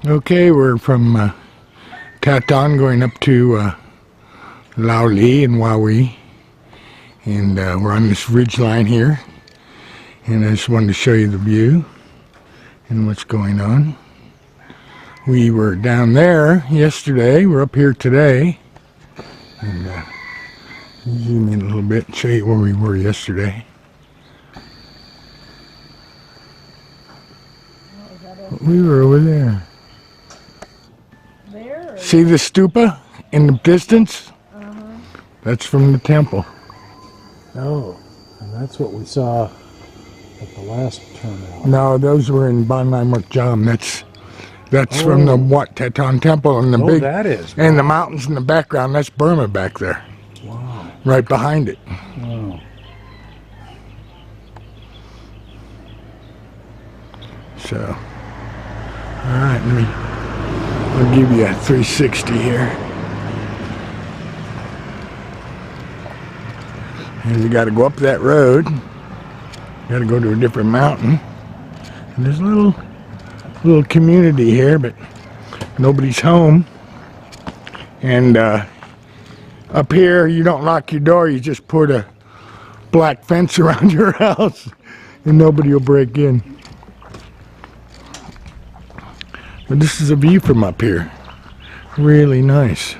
Okay, we're from Taton going up to Lao Li and Waui, and we're on this ridge line here, and I just wanted to show you the view and what's going on. We were down there yesterday, we're up here today, and zoom in a little bit and show you where we were yesterday. We were over there. See the stupa in the distance? That's from the temple. Oh, and that's what we saw at the last turnout. No, those were in Banai Mukjam. That's from the Wat Teton Temple and the big that is. and the mountains in the background. That's Burma back there. Wow. Right behind it. Wow. So, all right, I'll give you a 360 here. And you got to go up that road. Got to go to a different mountain. And there's a little community here, but nobody's home. And up here, you don't lock your door. You just put a black fence around your house, and nobody will break in. But this is a view from up here. Really nice.